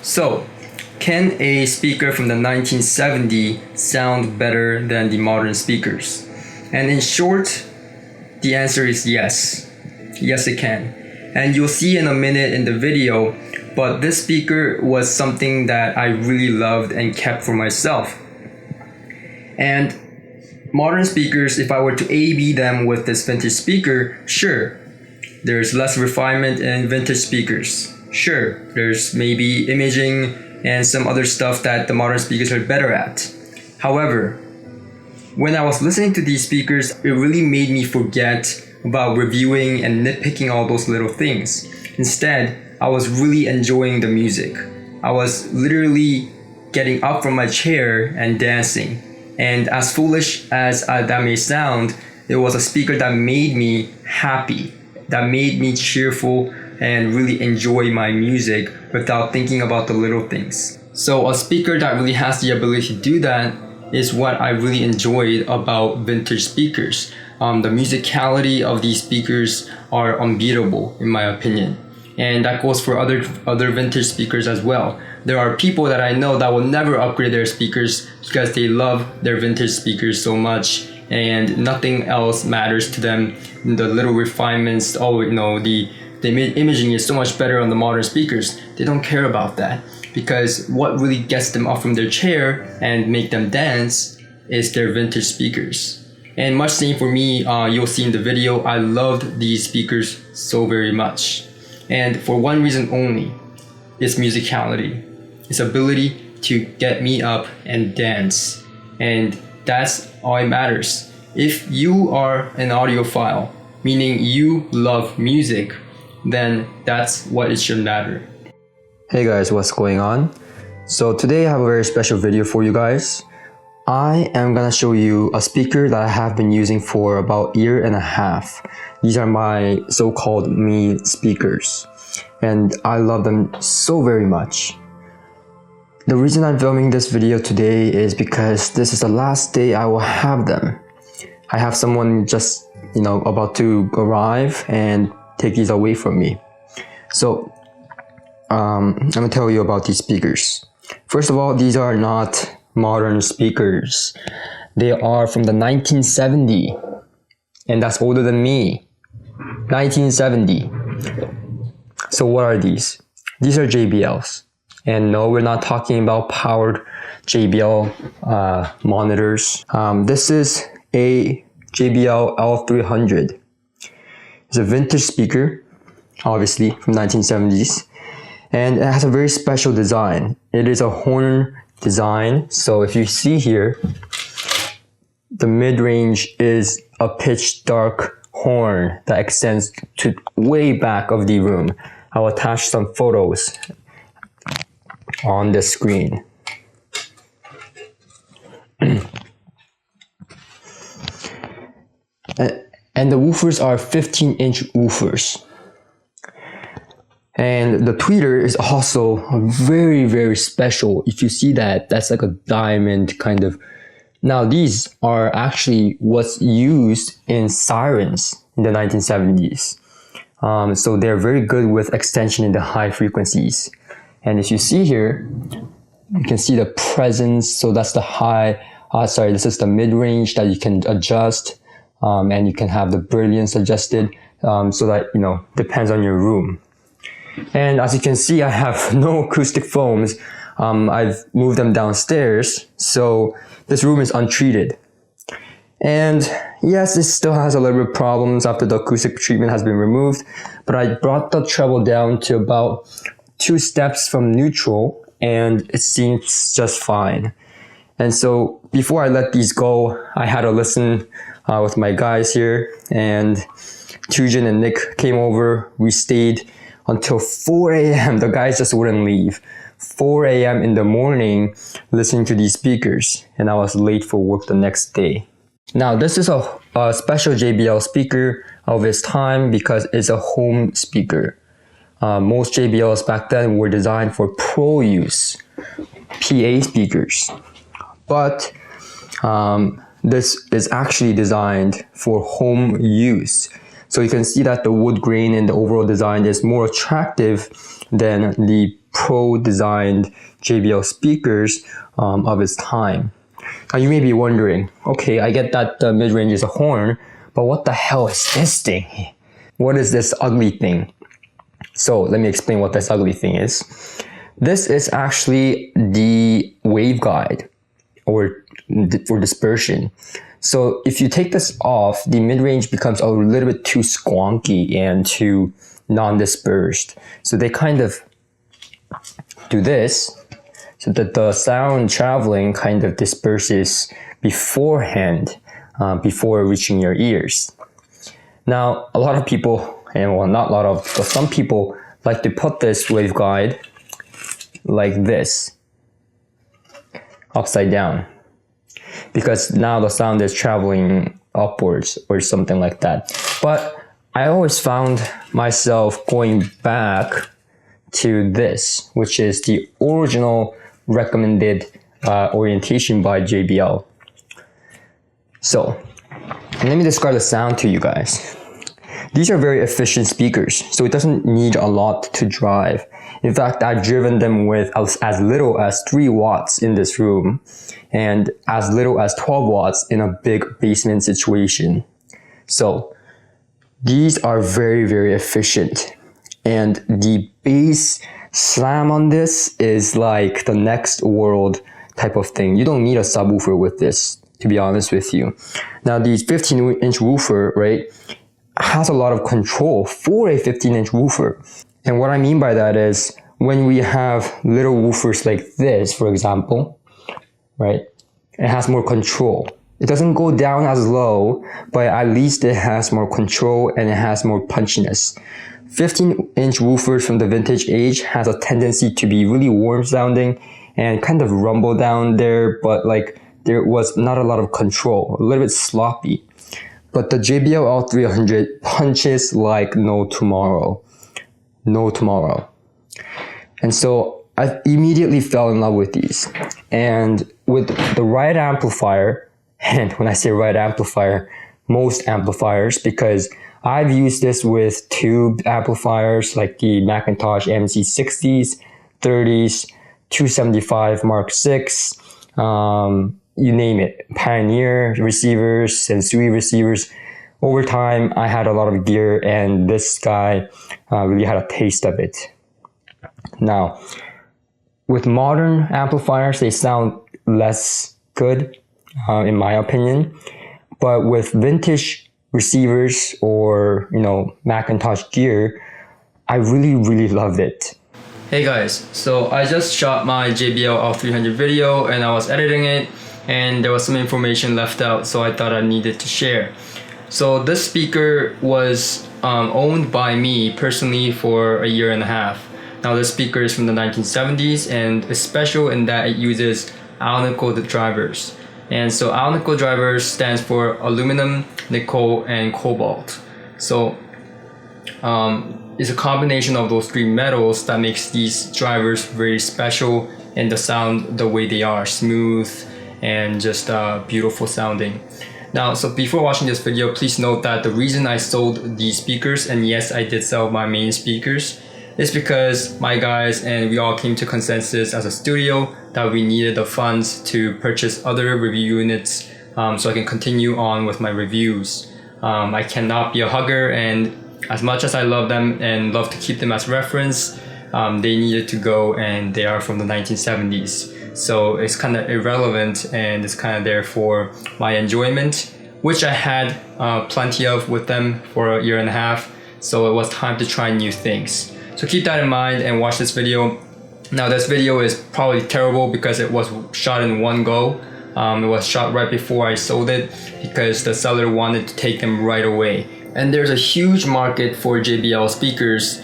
So, can a speaker from the 1970s sound better than the modern speakers? And in short, the answer is yes. Yes, it can. And you'll see in a minute in the video, but this speaker was something that I really loved and kept for myself. And modern speakers, if I were to A/B them with this vintage speaker, sure, there's less refinement in vintage speakers. Sure, there's maybe imaging and some other stuff that the modern speakers are better at. However, when I was listening to these speakers, it really made me forget about reviewing and nitpicking all those little things. Instead, I was really enjoying the music. I was literally getting up from my chair and dancing. And as foolish as that may sound, it was a speaker that made me happy, that made me cheerful and really enjoy my music without thinking about the little things. So a speaker that really has the ability to do that is what I really enjoyed about vintage speakers. The musicality of these speakers are unbeatable in my opinion. And that goes for other vintage speakers as well. There are people that I know that will never upgrade their speakers because they love their vintage speakers so much and nothing else matters to them. The little refinements, the imaging is so much better on the modern speakers. They don't care about that because what really gets them up from their chair and make them dance is their vintage speakers. And much same for me, you'll see in the video, I loved these speakers so very much. And for one reason only, its musicality, its ability to get me up and dance. And that's all it matters. If you are an audiophile, meaning you love music, then that's what it should matter. Hey guys, what's going on? So today I have a very special video for you guys. I am gonna show you a speaker that I have been using for about a year and a half. These are my so-called me speakers, and I love them so very much. The reason I'm filming this video today is because this is the last day I will have them. I have someone just, about to arrive and take these away from me. So, I'm gonna tell you about these speakers. First of all, these are not modern speakers. They are from the 1970s, and that's older than me. 1970. So what are these? These are JBLs. And no, we're not talking about powered JBL monitors. This is a JBL L300. It's a vintage speaker, obviously from 1970s. And it has a very special design. It is a horn design. So if you see here, the mid-range is a pitch dark horn that extends to way back of the room. I will attach some photos on the screen. And the woofers are 15-inch woofers. And the tweeter is also very, very special. If you see that, that's like a diamond kind of. Now these are actually what's used in sirens in the 1970s. So they're very good with extension in the high frequencies. And if you see here, you can see the presence. So that's the this is the mid-range that you can adjust. And you can have the brilliance adjusted so that, depends on your room. And as you can see, I have no acoustic foams. I've moved them downstairs, so this room is untreated. And yes, it still has a little bit of problems after the acoustic treatment has been removed, but I brought the treble down to about 2 steps from neutral, and it seems just fine. And so before I let these go, I had a listen with my guys here, and Tujin and Nick came over. We stayed until 4 a.m. The guys just wouldn't leave. 4 a.m. in the morning listening to these speakers, and I was late for work the next day. Now this is a special JBL speaker of its time because it's a home speaker. Most JBLs back then were designed for pro use, PA speakers. But this is actually designed for home use. So you can see that the wood grain and the overall design is more attractive than the pro-designed JBL speakers of its time. Now you may be wondering, okay, I get that the mid-range is a horn, but what the hell is this thing? What is this ugly thing? So let me explain what this ugly thing is. This is actually the waveguide or for dispersion. So if you take this off, the mid-range becomes a little bit too squonky and too non-dispersed. So they kind of do this so that the sound traveling kind of disperses beforehand, before reaching your ears. Now, a lot of people, and well, not a lot of, but some people like to put this waveguide like this, upside down, because now the sound is traveling upwards or something like that. But I always found myself going back to this, which is the original recommended orientation by JBL. So let me describe the sound to you guys. These are very efficient speakers, so it doesn't need a lot to drive. In fact, I've driven them with as little as 3 watts in this room and as little as 12 watts in a big basement situation. So these are very, very efficient. And the bass slam on this is like the next world type of thing. You don't need a subwoofer with this, to be honest with you. Now, the 15-inch woofer, right, has a lot of control for a 15-inch woofer. And what I mean by that is when we have little woofers like this, for example, right, it has more control. It doesn't go down as low, but at least it has more control and it has more punchiness. 15-inch woofers from the vintage age has a tendency to be really warm sounding and kind of rumble down there, but like there was not a lot of control, a little bit sloppy. But the JBL L300 punches like no tomorrow. No tomorrow. And so I immediately fell in love with these. And with the right amplifier, and when I say right amplifier, most amplifiers, because I've used this with tube amplifiers like the Macintosh MC60s, 30s, 275 Mark VI, you name it, Pioneer receivers, Sensui receivers. Over time, I had a lot of gear, and this guy really had a taste of it. Now, with modern amplifiers, they sound less good, in my opinion. But with vintage receivers or, Macintosh gear, I really, really loved it. Hey guys, so I just shot my JBL L300 video and I was editing it, and there was some information left out, so I thought I needed to share. So this speaker was owned by me personally for a year and a half. Now this speaker is from the 1970s and is special in that it uses Alnico drivers. And so Alnico drivers stands for aluminum, nickel, and cobalt. So it's a combination of those 3 metals that makes these drivers very special and the sound the way they are, smooth and just beautiful sounding. Now, so before watching this video, please note that the reason I sold these speakers, and yes, I did sell my main speakers, is because my guys and we all came to consensus as a studio that we needed the funds to purchase other review units so I can continue on with my reviews. I cannot be a hugger, and as much as I love them and love to keep them as reference, they needed to go, and they are from the 1970s. So it's kind of irrelevant, and it's kind of there for my enjoyment, which I had plenty of with them for a year and a half. So it was time to try new things. So keep that in mind and watch this video. Now this video is probably terrible because it was shot in one go. It was shot right before I sold it because the seller wanted to take them right away. And there's a huge market for JBL speakers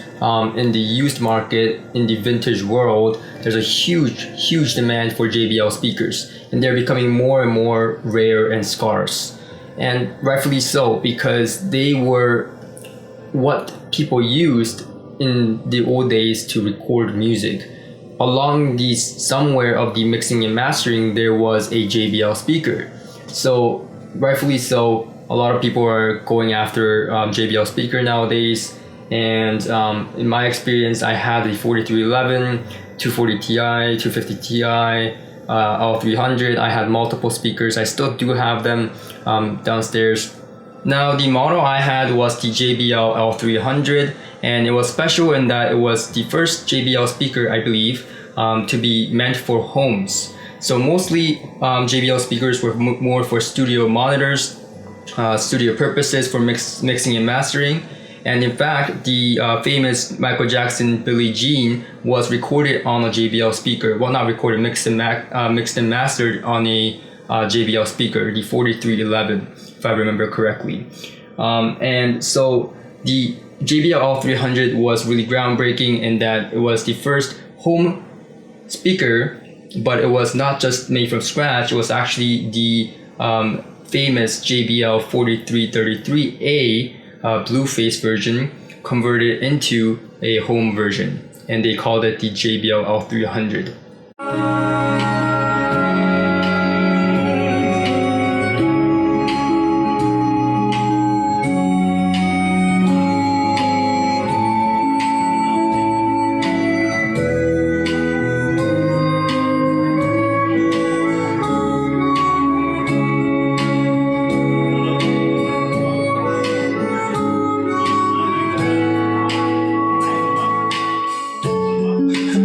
in the used market, in the vintage world. There's a huge demand for JBL speakers, and they're becoming more and more rare and scarce. And rightfully so, because they were what people used in the old days to record music. Along somewhere of the mixing and mastering, there was a JBL speaker. So rightfully so, a lot of people are going after JBL speaker nowadays, And in my experience, I had the 4311, 240 Ti, 250 Ti, L300. I had multiple speakers. I still do have them downstairs. Now, the model I had was the JBL L300, and it was special in that it was the first JBL speaker, I believe, to be meant for homes. So mostly JBL speakers were more for studio monitors, studio purposes, for mixing and mastering. And in fact, the famous Michael Jackson Billie Jean was recorded on a JBL speaker. Well, not recorded, mixed and mastered on a JBL speaker, the 4311, if I remember correctly. And so the JBL L300 was really groundbreaking in that it was the first home speaker, but it was not just made from scratch. It was actually the famous JBL 4333A Blueface version converted into a home version, and they called it the JBL L300.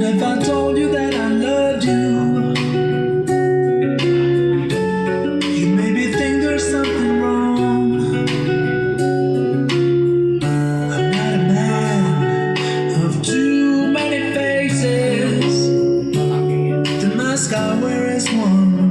If I told you that I loved you, you maybe think there's something wrong. I'm not a man of too many faces. The mask I wear is one.